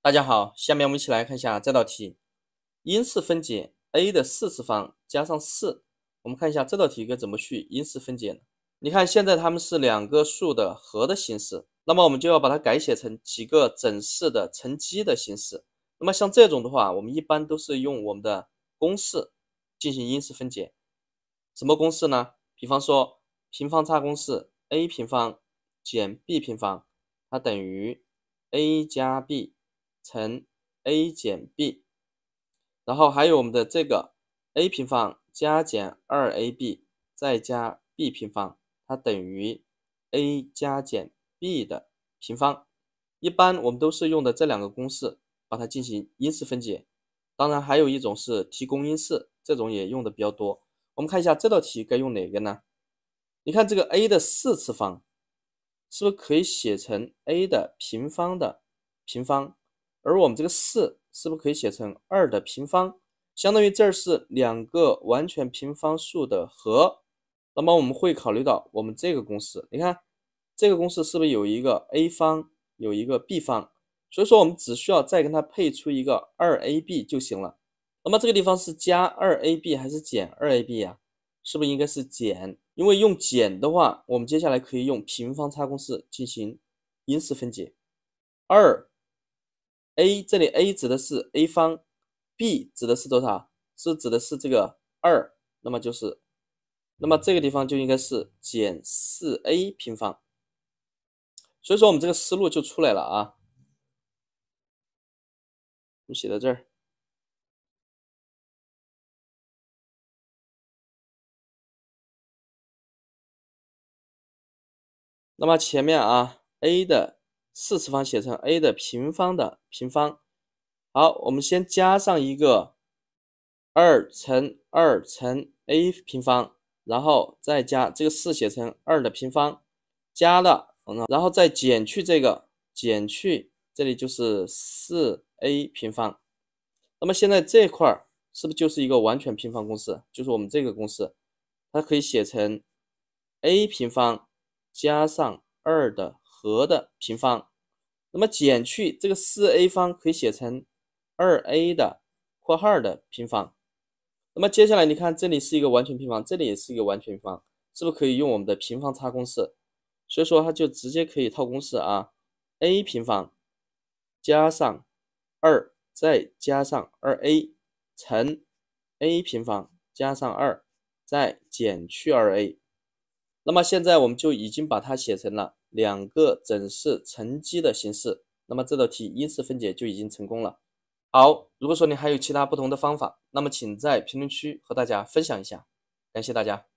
大家好，下面我们一起来看一下这道题，因式分解 a 的4次方加上4。我们看一下这道题该怎么去因式分解呢？你看现在它们是两个数的和的形式，那么我们就要把它改写成几个整式的乘积的形式。那么像这种的话，我们一般都是用我们的公式进行因式分解。什么公式呢？比方说平方差公式 a 平方减 b 平方，它等于 a 加 b 乘 a 减 b， 然后还有我们的这个 a 平方加减 2ab 再加 b 平方，它等于 a 加减 b 的平方。一般我们都是用的这两个公式把它进行因式分解，当然还有一种是提公因式，这种也用的比较多。我们看一下这道题该用哪个呢？你看这个 a 的4次方是不是可以写成 a 的平方的平方，而我们这个4是不是可以写成2的平方？相当于这是两个完全平方数的和。那么我们会考虑到我们这个公式，你看这个公式是不是有一个 a 方有一个 b 方，所以说我们只需要再跟它配出一个 2ab 就行了。那么这个地方是加 2ab 还是减 2ab 呀？是不是应该是减？因为用减的话，我们接下来可以用平方差公式进行因式分解。2a 这里 a 指的是 a 方， b 指的是多少？是指的是这个2，那么这个地方就应该是减 4a 平方。所以说我们这个思路就出来了啊。我们写到这儿。那么前面啊 a 的4次方写成 a 的平方的平方。好，我们先加上一个2乘2乘 a 平方，然后再加这个4写成2的平方，加了，然后再减去这个，减去这里就是 4a 平方。那么现在这块是不是就是一个完全平方公式？就是我们这个公式，它可以写成 a 平方加上2的和的平方。那么减去这个 4a 方可以写成 2a 的括号的平方。那么接下来你看这里是一个完全平方，这里也是一个完全平方，是不是可以用我们的平方差公式？所以说它就直接可以套公式啊 ，a 平方加上2再加上 2a 乘 a 平方加上2再减去 2a。那么现在我们就已经把它写成了两个整式乘积的形式，那么这道题因式分解就已经成功了。好，如果说你还有其他不同的方法，那么请在评论区和大家分享一下，感谢大家。